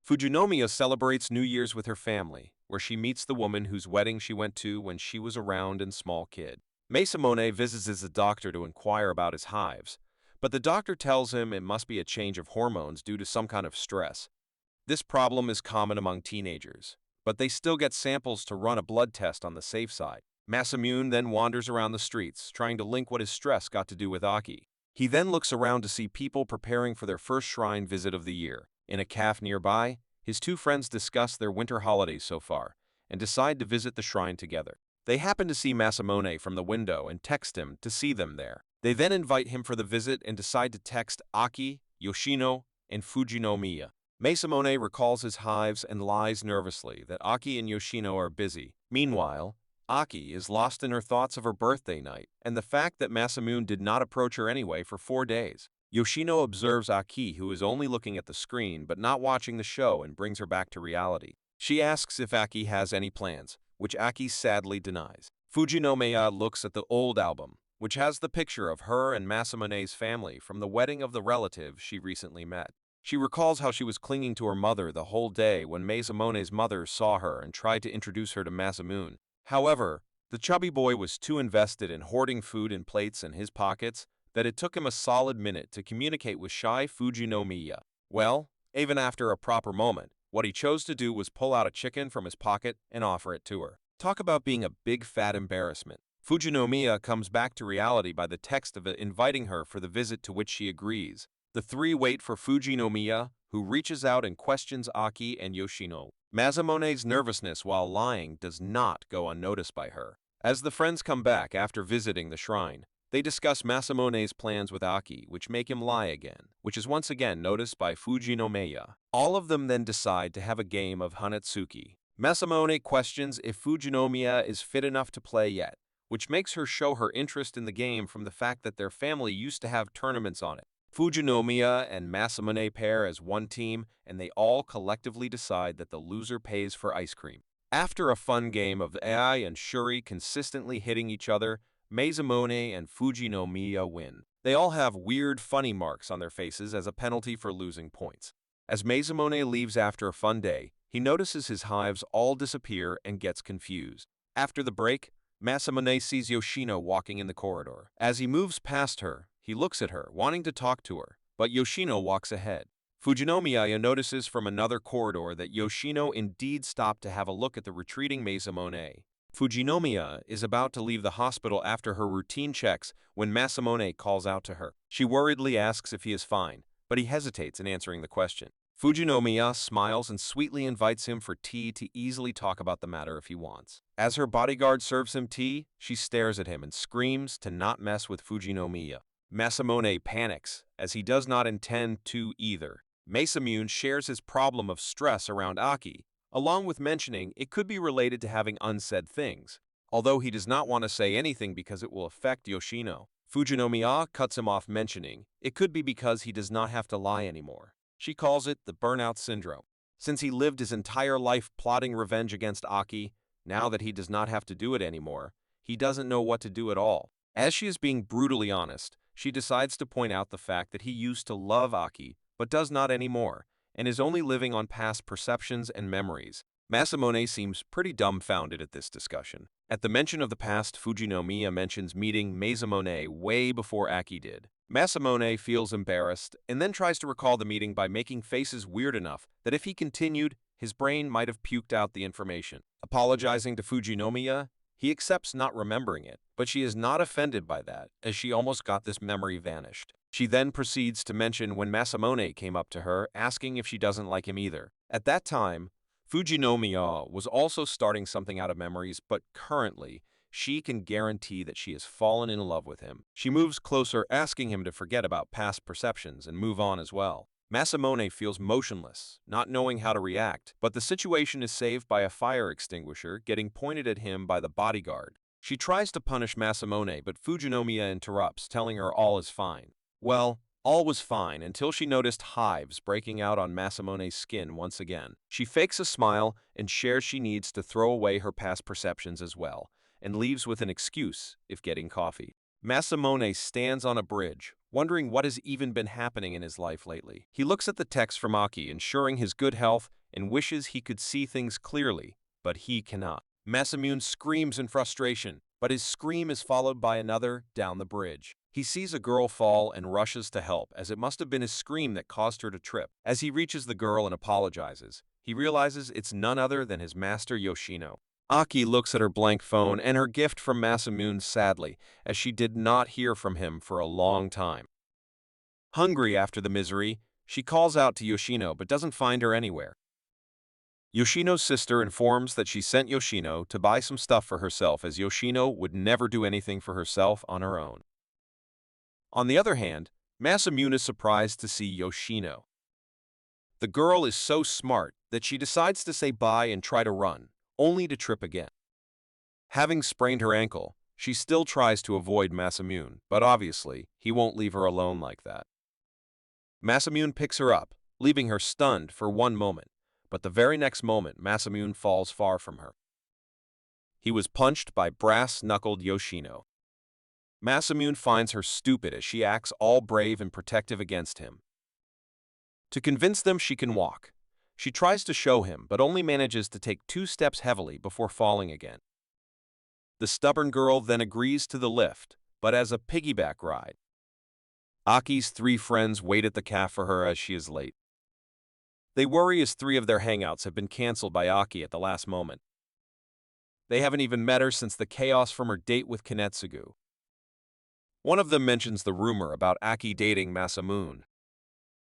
Fujinomiya celebrates New Year's with her family, where she meets the woman whose wedding she went to when she was a round and small kid. Masamune visits a doctor to inquire about his hives, but the doctor tells him it must be a change of hormones due to some kind of stress. This problem is common among teenagers, but they still get samples to run a blood test on the safe side. Masamune then wanders around the streets, trying to link what his stress got to do with Aki. He then looks around to see people preparing for their first shrine visit of the year. In a cafe nearby, his two friends discuss their winter holidays so far, and decide to visit the shrine together. They happen to see Masamune from the window and text him to see them there. They then invite him for the visit and decide to text Aki, Yoshino, and Fujinomiya. Masamune recalls his hives and lies nervously that Aki and Yoshino are busy. Meanwhile, Aki is lost in her thoughts of her birthday night and the fact that Masamune did not approach her anyway for 4 days. Yoshino observes Aki, who is only looking at the screen but not watching the show, and brings her back to reality. She asks if Aki has any plans, which Aki sadly denies. Fujinomiya looks at the old album, which has the picture of her and Masamune's family from the wedding of the relative she recently met. She recalls how she was clinging to her mother the whole day when Masamune's mother saw her and tried to introduce her to Masamune. However, the chubby boy was too invested in hoarding food and plates in his pockets that it took him a solid minute to communicate with shy Fujinomiya. Well, even after a proper moment, what he chose to do was pull out a chicken from his pocket and offer it to her. Talk about being a big fat embarrassment. Fujinomiya comes back to reality by the text of it inviting her for the visit, to which she agrees. The three wait for Fujinomiya, who reaches out and questions Aki and Yoshino. Masamune's nervousness while lying does not go unnoticed by her. As the friends come back after visiting the shrine, they discuss Masamune's plans with Aki, which make him lie again, which is once again noticed by Fujinomiya. All of them then decide to have a game of Kanetsugu. Masamune questions if Fujinomiya is fit enough to play yet, which makes her show her interest in the game from the fact that their family used to have tournaments on it. Fujinomiya and Masamune pair as one team, and they all collectively decide that the loser pays for ice cream. After a fun game of AI and Shuri consistently hitting each other, Masamune and Fujinomiya win. They all have weird, funny marks on their faces as a penalty for losing points. As Masamune leaves after a fun day, he notices his hives all disappear and gets confused. After the break, Masamune sees Yoshino walking in the corridor. As he moves past her, he looks at her, wanting to talk to her, but Yoshino walks ahead. Fujinomiya notices from another corridor that Yoshino indeed stopped to have a look at the retreating Masamune. Fujinomiya is about to leave the hospital after her routine checks when Masamune calls out to her. She worriedly asks if he is fine, but he hesitates in answering the question. Fujinomiya smiles and sweetly invites him for tea to easily talk about the matter if he wants. As her bodyguard serves him tea, she stares at him and screams to not mess with Fujinomiya. Masamune panics, as he does not intend to either. Masamune shares his problem of stress around Aki, along with mentioning it could be related to having unsaid things, although he does not want to say anything because it will affect Yoshino. Fujinomiya cuts him off, mentioning it could be because he does not have to lie anymore. She calls it the burnout syndrome. Since he lived his entire life plotting revenge against Aki, now that he does not have to do it anymore, he doesn't know what to do at all. As she is being brutally honest, she decides to point out the fact that he used to love Aki, but does not anymore, and is only living on past perceptions and memories. Masamune seems pretty dumbfounded at this discussion. At the mention of the past, Fujinomiya mentions meeting Masamune way before Aki did. Masamune feels embarrassed and then tries to recall the meeting by making faces weird enough that if he continued, his brain might have puked out the information. Apologizing to Fujinomiya, he accepts not remembering it, but she is not offended by that, as she almost got this memory vanished. She then proceeds to mention when Masamune came up to her, asking if she doesn't like him either. At that time, Fujinomiya was also starting something out of memories, but currently, she can guarantee that she has fallen in love with him. She moves closer, asking him to forget about past perceptions and move on as well. Masamune feels motionless, not knowing how to react, but the situation is saved by a fire extinguisher getting pointed at him by the bodyguard. She tries to punish Masamune, but Fujinomiya interrupts, telling her all is fine. Well, all was fine until she noticed hives breaking out on Masamune's skin once again. She fakes a smile and shares she needs to throw away her past perceptions as well, and leaves with an excuse if getting coffee. Masamune stands on a bridge, wondering what has even been happening in his life lately. He looks at the text from Aki, ensuring his good health, and wishes he could see things clearly, but he cannot. Masamune screams in frustration, but his scream is followed by another down the bridge. He sees a girl fall and rushes to help, as it must have been his scream that caused her to trip. As he reaches the girl and apologizes, he realizes it's none other than his master Yoshino. Aki looks at her blank phone and her gift from Masamune sadly, as she did not hear from him for a long time. Hungry after the misery, she calls out to Yoshino but doesn't find her anywhere. Yoshino's sister informs that she sent Yoshino to buy some stuff for herself, as Yoshino would never do anything for herself on her own. On the other hand, Masamune is surprised to see Yoshino. The girl is so smart that she decides to say bye and try to run, only to trip again. Having sprained her ankle, she still tries to avoid Masamune, but obviously, he won't leave her alone like that. Masamune picks her up, leaving her stunned for one moment, but the very next moment Masamune falls far from her. He was punched by brass-knuckled Yoshino. Masamune finds her stupid as she acts all brave and protective against him. To convince them she can walk, she tries to show him but only manages to take 2 steps heavily before falling again. The stubborn girl then agrees to the lift, but as a piggyback ride. Aki's 3 friends wait at the cafe for her as she is late. They worry as 3 of their hangouts have been cancelled by Aki at the last moment. They haven't even met her since the chaos from her date with Kanetsugu. One of them mentions the rumor about Aki dating Masamune.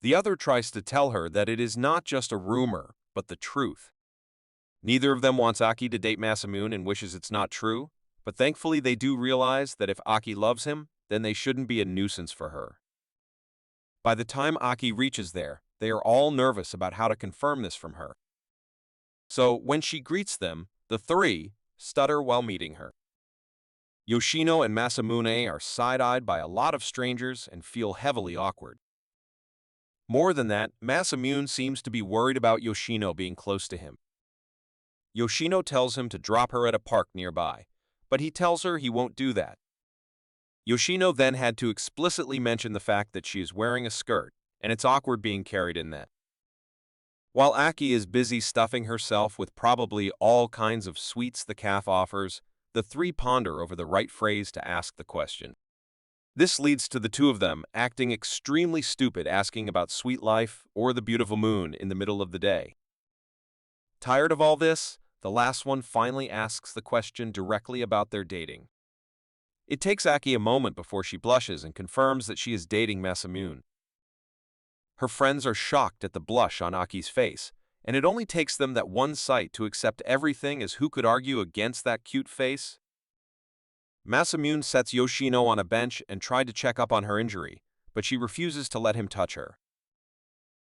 The other tries to tell her that it is not just a rumor, but the truth. Neither of them wants Aki to date Masamune and wishes it's not true, but thankfully they do realize that if Aki loves him, then they shouldn't be a nuisance for her. By the time Aki reaches there, they are all nervous about how to confirm this from her. So, when she greets them, the 3 stutter while meeting her. Yoshino and Masamune are side-eyed by a lot of strangers and feel heavily awkward. More than that, Masamune seems to be worried about Yoshino being close to him. Yoshino tells him to drop her at a park nearby, but he tells her he won't do that. Yoshino then had to explicitly mention the fact that she is wearing a skirt, and it's awkward being carried in that. While Aki is busy stuffing herself with probably all kinds of sweets the cafe offers, the 3 ponder over the right phrase to ask the question. This leads to the 2 of them acting extremely stupid, asking about sweet life or the beautiful moon in the middle of the day. Tired of all this, the last one finally asks the question directly about their dating. It takes Aki a moment before she blushes and confirms that she is dating Masamune. Her friends are shocked at the blush on Aki's face, and it only takes them that one sight to accept everything, as who could argue against that cute face? Masamune sets Yoshino on a bench and tried to check up on her injury, but she refuses to let him touch her.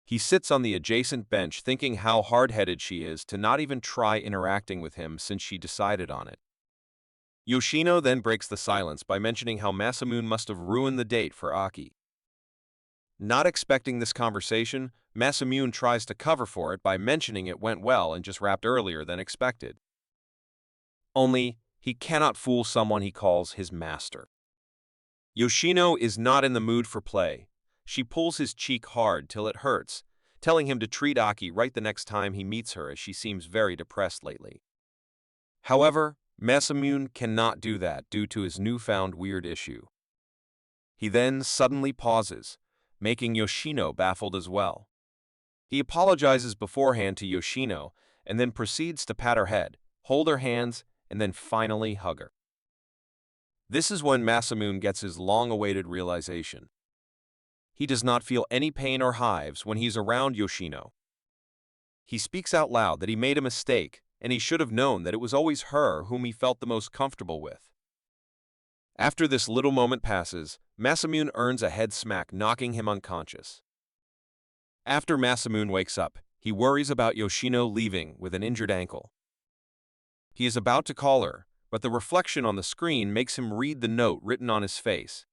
He sits on the adjacent bench thinking how hard-headed she is to not even try interacting with him since she decided on it. Yoshino then breaks the silence by mentioning how Masamune must have ruined the date for Aki. Not expecting this conversation, Masamune tries to cover for it by mentioning it went well and just wrapped earlier than expected. Only, he cannot fool someone he calls his master. Yoshino is not in the mood for play. She pulls his cheek hard till it hurts, telling him to treat Aki right the next time he meets her, as she seems very depressed lately. However, Masamune cannot do that due to his newfound weird issue. He then suddenly pauses, making Yoshino baffled as well. He apologizes beforehand to Yoshino and then proceeds to pat her head, hold her hands, and then finally hug her. This is when Masamune gets his long-awaited realization. He does not feel any pain or hives when he's around Yoshino. He speaks out loud that he made a mistake, and he should have known that it was always her whom he felt the most comfortable with. After this little moment passes, Masamune earns a head smack, knocking him unconscious. After Masamune wakes up, he worries about Yoshino leaving with an injured ankle. He is about to call her, but the reflection on the screen makes him read the note written on his face.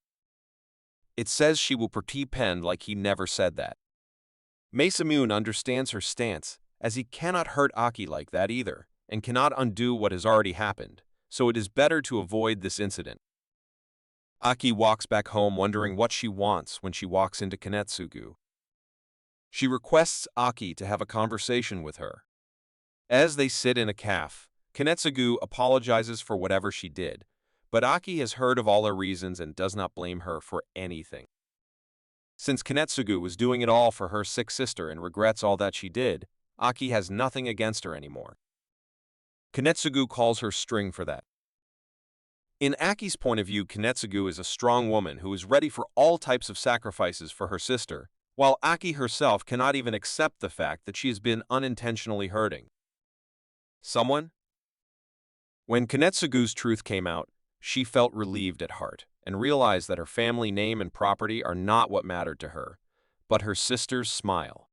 It says she will pretend like he never said that. Masamune understands her stance, as he cannot hurt Aki like that either, and cannot undo what has already happened, so it is better to avoid this incident. Aki walks back home wondering what she wants when she walks into Kanetsugu. She requests Aki to have a conversation with her. As they sit in a cafe, Kanetsugu apologizes for whatever she did, but Aki has heard of all her reasons and does not blame her for anything. Since Kanetsugu was doing it all for her sick sister and regrets all that she did, Aki has nothing against her anymore. Kanetsugu calls her string for that. In Aki's point of view, Kanetsugu is a strong woman who is ready for all types of sacrifices for her sister, while Aki herself cannot even accept the fact that she has been unintentionally hurting someone. When Kanetsugu's truth came out, she felt relieved at heart and realized that her family name and property are not what mattered to her, but her sister's smile.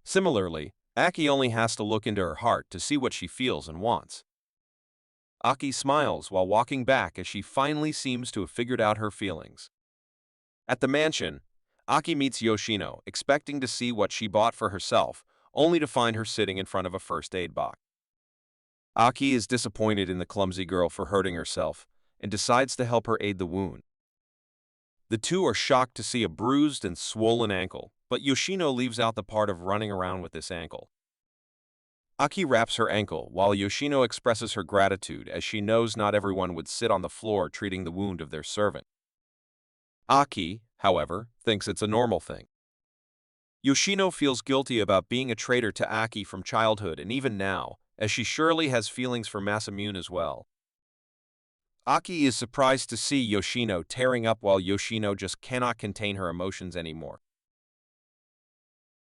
Similarly, Aki only has to look into her heart to see what she feels and wants. Aki smiles while walking back as she finally seems to have figured out her feelings. At the mansion, Aki meets Yoshino, expecting to see what she bought for herself, only to find her sitting in front of a first aid box. Aki is disappointed in the clumsy girl for hurting herself and decides to help her aid the wound. The two are shocked to see a bruised and swollen ankle, but Yoshino leaves out the part of running around with this ankle. Aki wraps her ankle while Yoshino expresses her gratitude as she knows not everyone would sit on the floor treating the wound of their servant. Aki, however, thinks it's a normal thing. Yoshino feels guilty about being a traitor to Aki from childhood and even now, as she surely has feelings for Masamune as well. Aki is surprised to see Yoshino tearing up while Yoshino just cannot contain her emotions anymore.